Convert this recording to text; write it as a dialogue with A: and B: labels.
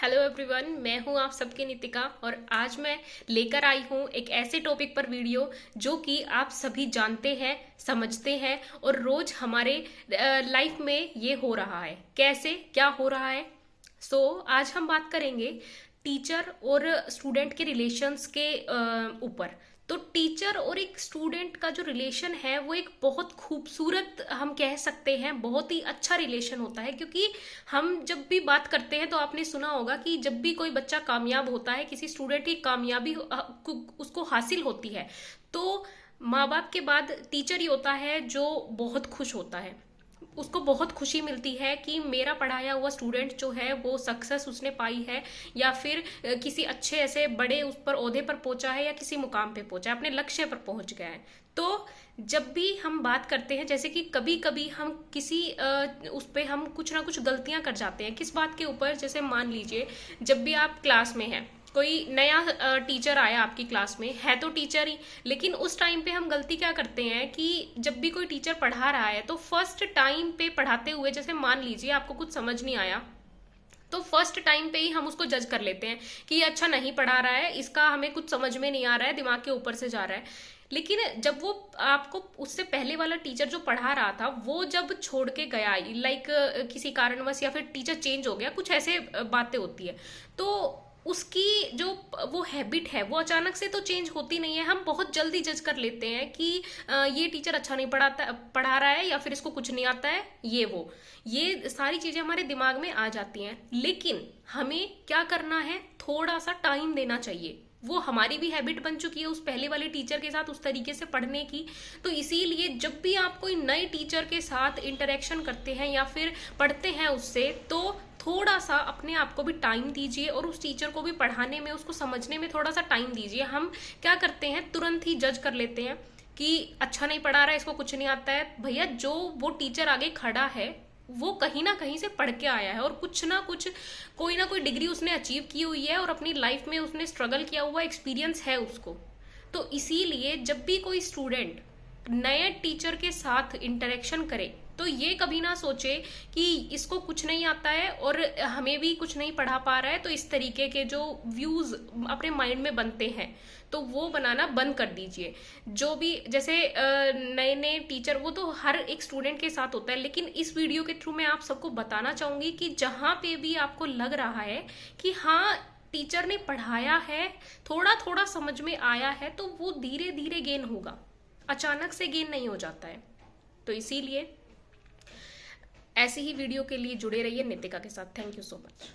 A: Hello everyone, मैं हूं आप सबकी नितिका और आज मैं लेकर आई हूं एक ऐसे टॉपिक पर वीडियो जो कि आप सभी जानते हैं, समझते हैं और रोज हमारे लाइफ में ये हो रहा है। कैसे क्या हो रहा है? आज हम बात करेंगे टीचर और स्टूडेंट के रिलेशंस के ऊपर। तो टीचर और एक स्टूडेंट का जो रिलेशन है वो एक बहुत खूबसूरत, हम कह सकते हैं बहुत ही अच्छा रिलेशन होता है। क्योंकि हम जब भी बात करते हैं तो आपने सुना होगा कि जब भी कोई बच्चा कामयाब होता है, किसी स्टूडेंट की कामयाबी उसको हासिल होती है, तो माँ बाप के बाद टीचर ही होता है जो बहुत खुश होता है। उसको बहुत खुशी मिलती है कि मेरा पढ़ाया हुआ स्टूडेंट जो है वो सक्सेस उसने पाई है, या फिर किसी अच्छे ऐसे बड़े उस पर ओहदे पर पहुंचा है, या किसी मुकाम पे पहुंचा है, अपने लक्ष्य पर पहुंच गया है। तो जब भी हम बात करते हैं, जैसे कि कभी कभी हम किसी उस पे हम कुछ ना कुछ गलतियां कर जाते हैं। किस बात के ऊपर? जैसे मान लीजिए जब भी आप क्लास में हैं, कोई नया टीचर आया आपकी क्लास में, है तो टीचर ही, लेकिन उस टाइम पे हम गलती क्या करते हैं कि जब भी कोई टीचर पढ़ा रहा है तो फर्स्ट टाइम पे पढ़ाते हुए, जैसे मान लीजिए आपको कुछ समझ नहीं आया, तो फर्स्ट टाइम पे ही हम उसको जज कर लेते हैं कि ये अच्छा नहीं पढ़ा रहा है, इसका हमें कुछ समझ में नहीं आ रहा है, दिमाग के ऊपर से जा रहा है। लेकिन जब वो आपको उससे पहले वाला टीचर जो पढ़ा रहा था वो जब छोड़ के गया, लाइक किसी कारणवश, या फिर टीचर चेंज हो गया, कुछ ऐसे बातें होती है, तो उसकी जो वो हैबिट है वो अचानक से तो चेंज होती नहीं है। हम बहुत जल्दी जज कर लेते हैं कि ये टीचर अच्छा नहीं पढ़ा रहा है, या फिर इसको कुछ नहीं आता है, ये सारी चीजें हमारे दिमाग में आ जाती हैं। लेकिन हमें क्या करना है, थोड़ा सा टाइम देना चाहिए। वो हमारी भी हैबिट बन चुकी है उस पहले वाले टीचर के साथ उस तरीके से पढ़ने की। तो इसीलिए जब भी आप कोई नए टीचर के साथ इंटरेक्शन करते हैं या फिर पढ़ते हैं उससे, तो थोड़ा सा अपने आप को भी टाइम दीजिए और उस टीचर को भी पढ़ाने में, उसको समझने में थोड़ा सा टाइम दीजिए। हम क्या करते हैं, तुरंत ही जज कर लेते हैं कि अच्छा नहीं पढ़ा रहा है, इसको कुछ नहीं आता है। भैया, जो वो टीचर आगे खड़ा है वो कहीं ना कहीं से पढ़ के आया है और कुछ ना कुछ, कोई ना कोई डिग्री उसने अचीव की हुई है और अपनी लाइफ में उसने स्ट्रगल किया हुआ एक्सपीरियंस है उसको। तो इसीलिए जब भी कोई स्टूडेंट नए टीचर के साथ इंटरेक्शन करे तो ये कभी ना सोचे कि इसको कुछ नहीं आता है और हमें भी कुछ नहीं पढ़ा पा रहा है, तो इस तरीके के जो व्यूज अपने माइंड में बनते हैं तो वो बनाना बंद कर दीजिए। जो भी जैसे नए नए टीचर, वो तो हर एक स्टूडेंट के साथ होता है, लेकिन इस वीडियो के थ्रू मैं आप सबको बताना चाहूंगी कि जहां पे भी आपको लग रहा है कि हाँ टीचर ने पढ़ाया है, थोड़ा थोड़ा समझ में आया है, तो वो धीरे धीरे गेन होगा, अचानक से गेन नहीं हो जाता है। तो इसीलिए ऐसी ही वीडियो के लिए जुड़े रहिए नितिका के साथ। Thank you so much.